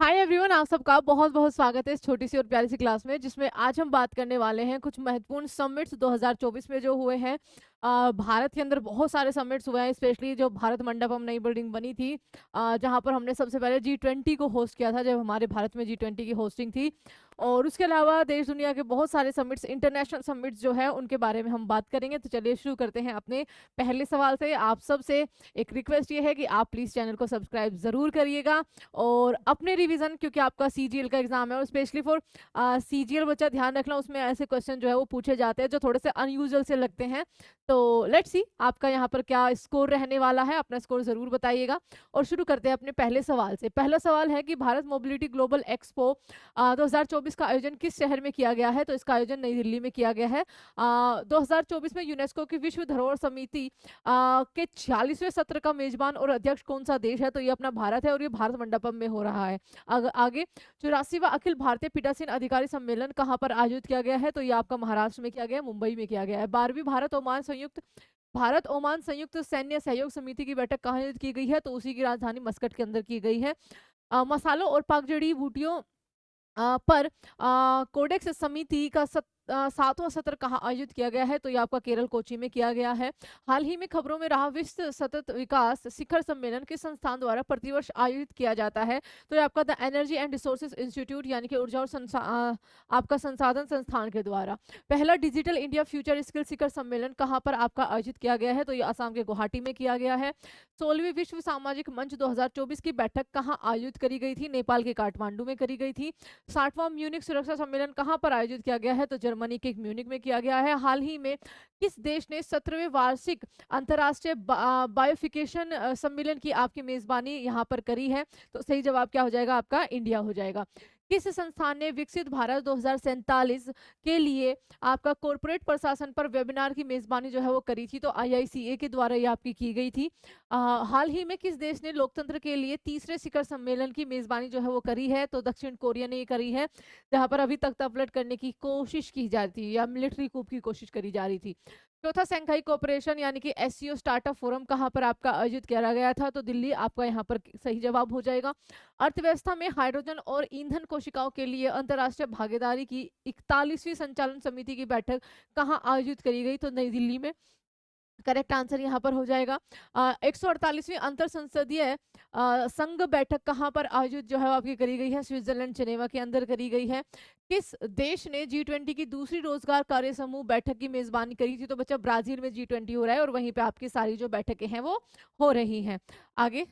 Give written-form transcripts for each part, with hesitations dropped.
Hi everyone, आप सबका बहुत बहुत स्वागत है इस छोटी सी और प्यारी सी क्लास में जिसमें आज हम बात करने वाले हैं कुछ महत्वपूर्ण समिट्स 2024 में जो हुए हैं। भारत के अंदर बहुत सारे समिट्स हुए हैं, स्पेशली जो भारत मंडपम नई बिल्डिंग बनी थी, जहां पर हमने सबसे पहले G20 को होस्ट किया था, जब हमारे भारत में G20 की होस्टिंग थी। और उसके अलावा देश दुनिया के बहुत सारे समिट्स, इंटरनेशनल समिट्स जो है उनके बारे में हम बात करेंगे। तो चलिए शुरू करते हैं अपने पहले सवाल से। आप सबसे एक रिक्वेस्ट ये है कि आप प्लीज़ चैनल को सब्सक्राइब ज़रूर करिएगा और अपने रिवीजन, क्योंकि आपका सीजीएल का एग्जाम है और स्पेशली फॉर सीजीएल बच्चा ध्यान रखना, उसमें ऐसे क्वेश्चन जो है वो पूछे जाते हैं जो थोड़े से अनयूजुअल से लगते हैं। तो लेट्स सी आपका यहाँ पर क्या स्कोर रहने वाला है, अपना स्कोर जरूर बताइएगा। और शुरू करते हैं अपने पहले सवाल से। पहला सवाल है कि भारत मोबिलिटी ग्लोबल एक्सपो 2024 का आयोजन किस शहर में किया गया है? तो इसका आयोजन नई दिल्ली में किया गया है। 2024 में यूनेस्को की विश्व धरोहर समिति के 46वें सत्र का मेजबान और अध्यक्ष कौन सा देश है? तो ये अपना भारत है और ये भारत मंडपम में हो रहा है। आगे 84वां अखिल भारतीय पीठासीन अधिकारी सम्मेलन कहाँ पर आयोजित किया गया है? तो ये आपका महाराष्ट्र में किया गया है, मुंबई में किया गया है। 12वीं भारत ओमान संयुक्त सैन्य सहयोग समिति की बैठक कहाँ आयोजित की गई है? तो उसी की राजधानी मस्कट के अंदर की गई है। मसालों और पाक जड़ी बूटियों पर कोडेक्स समिति का 7वां सत्र कहाँ आयोजित किया गया है? तो ये आपका केरल कोची में किया गया है। हाल ही में खबरों में रहा विश्व सतत विकास शिखर सम्मेलन किस संस्थान द्वारा प्रतिवर्ष आयोजित किया जाता है? तो ये आपका the energy and resources institute यानी कि ऊर्जा और आपका संसाधन संस्थान के द्वारा। पहला डिजिटल इंडिया फ्यूचर स्किल शिखर सम्मेलन कहाँ पर आपका आयोजित किया गया है? तो ये असम के गुवाहाटी में किया गया है। 16वीं विश्व सामाजिक मंच 2024 की बैठक कहाँ आयोजित करी गई थी? नेपाल के काठमांडू में करी गई थी। 60वां म्यूनिक सुरक्षा सम्मेलन कहाँ पर आयोजित किया गया है? तो जर्मनी के म्यूनिक में किया गया है। हाल ही में किस देश ने 17वें वार्षिक अंतर्राष्ट्रीय बायोफिकेशन सम्मेलन की आपकी मेजबानी यहाँ पर करी है? तो सही जवाब क्या हो जाएगा? आपका इंडिया हो जाएगा। किस संस्थान ने विकसित भारत 2047 के लिए आपका कॉरपोरेट प्रशासन पर वेबिनार की मेजबानी जो है वो करी थी? तो IICA के द्वारा ये आपकी की गई थी। हाल ही में किस देश ने लोकतंत्र के लिए तीसरे शिखर सम्मेलन की मेजबानी जो है वो करी है? तो दक्षिण कोरिया ने ये करी है, जहां पर अभी तख्ता पलट करने की कोशिश की जा रही थी या मिलिट्री कूप की कोशिश करी जा रही थी। चौथा शंघाई कोऑपरेशन यानी कि SCO स्टार्टअप फोरम कहाँ पर आपका आयोजित किया गया था? तो दिल्ली आपका यहाँ पर सही जवाब हो जाएगा। अर्थव्यवस्था में हाइड्रोजन और ईंधन कोशिकाओं के लिए अंतर्राष्ट्रीय भागीदारी की 41वीं संचालन समिति की बैठक कहाँ आयोजित करी गई? तो नई दिल्ली में करेक्ट आंसर यहाँ पर हो जाएगा। 148वीं अंतर संसदीय संघ बैठक कहाँ पर आयोजित जो है आपकी करी गई है? स्विट्जरलैंड जिनेवा के अंदर करी गई है। किस देश ने G20 की दूसरी रोजगार कार्य समूह बैठक की मेजबानी करी थी? तो बच्चा ब्राजील में G20 हो रहा है और वहीं पे आपकी सारी जो बैठकें हैं वो हो रही हैं। आगे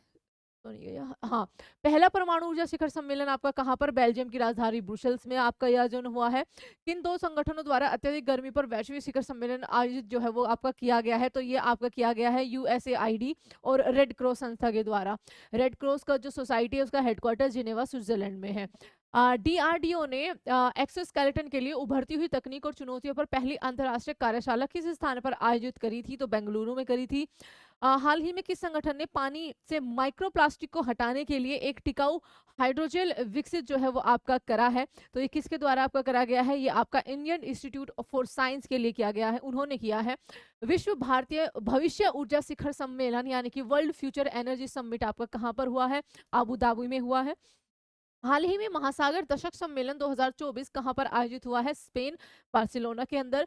तो नहीं गया। हाँ, पहला परमाणु ऊर्जा शिखर सम्मेलन आपका कहाँ पर? बेल्जियम की राजधानी ब्रुसेल्स में आपका यह आयोजन हुआ है। किन दो संगठनों द्वारा अत्यधिक गर्मी पर वैश्विक शिखर सम्मेलन आयोजित जो है वो आपका किया गया है? तो ये आपका किया गया है USAID और रेड क्रॉस संस्था के द्वारा। रेड क्रॉस का जो सोसाइटी है उसका हेडक्वार्टर जिनेवा स्विट्जरलैंड में है। DRDO ने एक्सोस्केलेटन के लिए उभरती हुई तकनीक और चुनौतियों पर पहली अंतर्राष्ट्रीय कार्यशाला किस स्थान पर आयोजित करी थी? तो बेंगलुरु में करी थी। हाल ही में किस संगठन ने पानी से माइक्रोप्लास्टिक को हटाने के लिए एक टिकाऊ हाइड्रोजेल विकसित जो है वो आपका करा है? तो ये किसके द्वारा आपका करा गया है? ये आपका इंडियन इंस्टीट्यूट फॉर साइंस के लिए किया गया है, उन्होंने किया है। विश्व भारतीय भविष्य ऊर्जा शिखर सम्मेलन यानी कि वर्ल्ड फ्यूचर एनर्जी समिट आपका कहाँ पर हुआ है? आबू धाबी में हुआ है। हाल ही में महासागर दशक सम्मेलन 2024 कहाँ पर आयोजित हुआ है? स्पेन, बार्सिलोना के अंदर।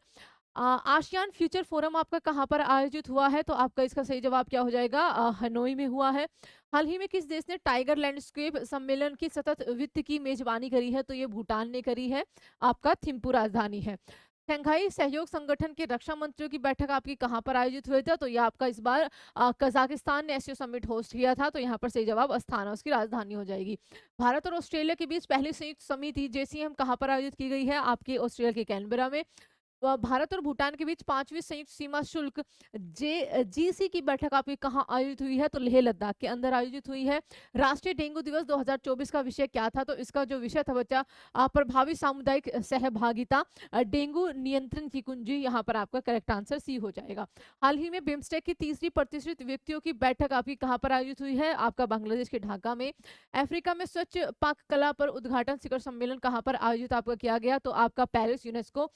आशियान फ्यूचर फोरम आपका कहाँ पर आयोजित हुआ है? तो आपका इसका सही जवाब क्या हो जाएगा? हनोई में हुआ है। हाल ही में किस देश ने टाइगर लैंडस्केप सम्मेलन की सतत वित्त की मेजबानी करी है? तो ये भूटान ने करी है, आपका थिम्पू राजधानी है। शंघाई सहयोग संगठन के रक्षा मंत्रियों की बैठक आपकी कहाँ पर आयोजित हुई था? तो ये आपका इस बार कजाकिस्तान ने एससीओ समिट होस्ट किया था, तो यहाँ पर सही जवाब अस्थाना उसकी राजधानी हो जाएगी। भारत और ऑस्ट्रेलिया के बीच पहली संयुक्त समिति JCM कहाँ पर आयोजित की गई है? आपके ऑस्ट्रेलिया के कैनबरा में। भारत और भूटान के बीच 5वीं संयुक्त सीमा शुल्क GC की बैठक आपकी कहाँ आयोजित हुई है? तो लेह लद्दाख के अंदर आयोजित हुई है। राष्ट्रीय डेंगू दिवस 2024 का विषय क्या था? तो इसका जो विषय था बच्चा प्रभावी सामुदायिक सहभागिता, डेंगू नियंत्रण की कुंजी, यहाँ पर आपका करेक्ट आंसर C हो जाएगा। हाल ही में बिम्स्टेक की तीसरी प्रतिष्ठित व्यक्तियों की बैठक आपकी कहाँ पर आयोजित हुई है? आपका बांग्लादेश के ढाका में। अफ्रीका में स्वच्छ पाक कला पर उद्घाटन शिखर सम्मेलन कहाँ पर आयोजित आपका किया गया? तो आपका पेरिस यूनेस्को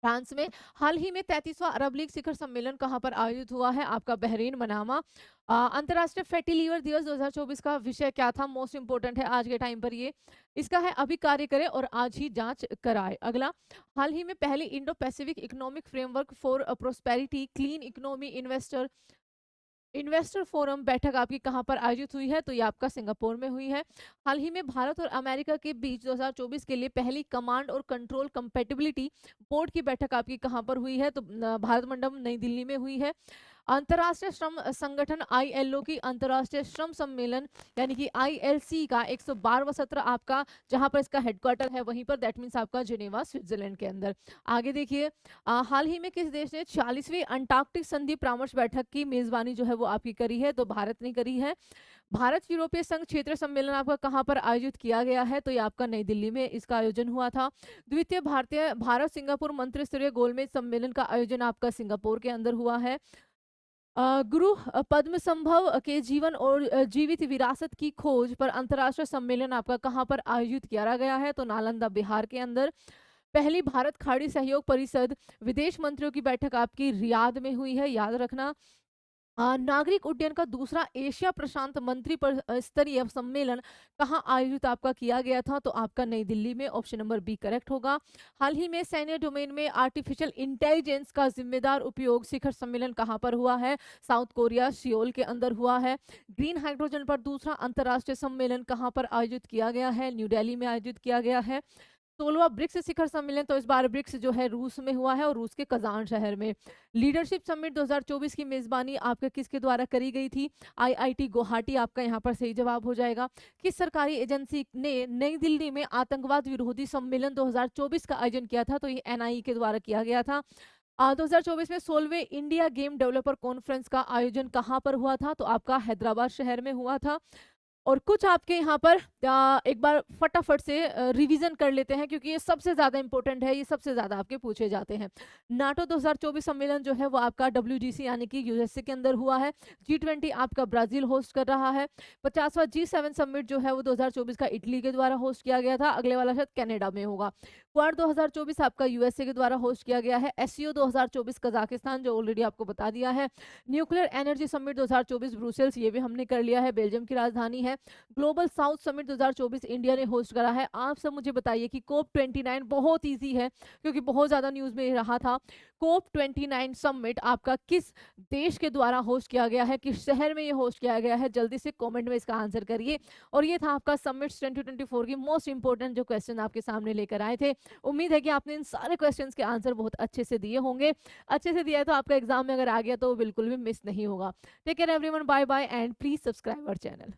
फ्रांस में हाल ही में 33वां अरब लीग शिखर सम्मेलन कहाँ पर आयोजित हुआ है? आपका बहरीन मनामा। अंतर्राष्ट्रीय फैटी लीवर दिवस 2024 का विषय क्या था? मोस्ट इंपोर्टेंट है आज के टाइम पर ये। इसका है अभी कार्य करें और आज ही जांच कराए। अगला, हाल ही में पहली Indo Pacific economic framework for prosperity clean economy investor investor forum बैठक आपकी कहाँ पर आयोजित हुई है? तो ये आपका सिंगापुर में हुई है। हाल ही में भारत और अमेरिका के बीच 2024 के लिए पहली कमांड और कंट्रोल कंपेटिबिलिटी बोर्ड की बैठक आपकी कहाँ पर हुई है? तो भारत मंडप नई दिल्ली में हुई है। अंतर्राष्ट्रीय श्रम संगठन आईएलओ की अंतर्राष्ट्रीय श्रम सम्मेलन यानी कि आईएलसी का 112वां सत्र आपका, जहां पर इसका हेडक्वार्टर है वहीं पर, दैट मीन्स आपका जिनेवा स्विट्जरलैंड के अंदर। आगे देखिए, हाल ही में किस देश ने 40वीं अंटार्कटिक संधि परामर्श बैठक की मेजबानी जो है वो आपकी करी है? तो भारत ने करी है। भारत यूरोपीय संघ क्षेत्र सम्मेलन आपका कहाँ पर आयोजित किया गया है? तो ये आपका नई दिल्ली में इसका आयोजन हुआ था। द्वितीय भारतीय भारत सिंगापुर मंत्री स्तरीय गोलमेज सम्मेलन का आयोजन आपका सिंगापुर के अंदर हुआ है। गुरु पद्म संभव के जीवन और जीवित विरासत की खोज पर अंतर्राष्ट्रीय सम्मेलन आपका कहाँ पर आयोजित किया गया है? तो नालंदा बिहार के अंदर। पहली भारत खाड़ी सहयोग परिषद विदेश मंत्रियों की बैठक आपकी रियाद में हुई है, याद रखना। नागरिक उड्डयन का दूसरा एशिया प्रशांत मंत्री पर स्तरीय सम्मेलन कहाँ आयोजित आपका किया गया था? तो आपका नई दिल्ली में, ऑप्शन नंबर बी करेक्ट होगा। हाल ही में सैन्य डोमेन में आर्टिफिशियल इंटेलिजेंस का जिम्मेदार उपयोग शिखर सम्मेलन कहाँ पर हुआ है? साउथ कोरिया सियोल के अंदर हुआ है। ग्रीन हाइड्रोजन पर दूसरा अंतर्राष्ट्रीय सम्मेलन कहाँ पर आयोजित किया गया है? न्यू दिल्ली में आयोजित किया गया है। 16वां ब्रिक्स शिखर सम्मेलन तो इस बार ब्रिक्स जो है रूस में हुआ है और रूस के कजान शहर में। लीडरशिप समिट 2024 की मेजबानी आपके किसके द्वारा करी गई थी? आईआईटी गुवाहाटी आपका यहाँ पर सही जवाब हो जाएगा। किस सरकारी एजेंसी ने नई दिल्ली में आतंकवाद विरोधी सम्मेलन 2024 का आयोजन किया था? तो ये एनआई के द्वारा किया गया था। 2024 में 16वें इंडिया गेम डेवलपर कॉन्फ्रेंस का आयोजन कहाँ पर हुआ था? तो आपका हैदराबाद शहर में हुआ था। और कुछ आपके यहाँ पर एक बार फटाफट से रिवीजन कर लेते हैं क्योंकि ये सबसे ज्यादा इंपॉर्टेंट है, ये सबसे ज्यादा आपके पूछे जाते हैं। नाटो 2024 सम्मेलन जो है वो आपका डब्ल्यूजीसी यानी कि यूएसए के अंदर हुआ है। G20 आपका ब्राजील होस्ट कर रहा है। 50वां G7 समिट जो है वो 2024 का इटली के द्वारा होस्ट किया गया था, अगले वाला शायद कनाडा में होगा। क्वाड 2024 आपका यूएसए के द्वारा होस्ट किया गया है। एससीओ 2024 कजाकिस्तान, जो ऑलरेडी आपको बता दिया है। न्यूक्लियर एनर्जी समिट 2024 ब्रुसेल्स, ये भी हमने कर लिया है, बेल्जियम की राजधानी है। ग्लोबल साउथ समिट 2024 इंडिया ने होस्ट करा है। आप सब मुझे बताइए कि कोप 29, बहुत इजी है क्योंकि बहुत ज्यादा न्यूज में रहा था। कोप 29 समिट आपका किस देश के द्वारा होस्ट किया गया है, किस शहर में ये होस्ट किया गया है? जल्दी से कमेंट में इसका आंसर करिए। और ये था आपका समिट्स 2024 की मोस्ट इंपोर्टेंट जो क्वेश्चन आपके सामने लेकर आए थे। उम्मीद है कि आपने इन सारे क्वेश्चंस के आंसर बहुत अच्छे से दिए होंगे। अच्छे से दिया है तो आपका एग्जाम में अगर आ गया तो बिल्कुल भी मिस नहीं होगा। Take care everyone, bye bye and please subscribe our channel.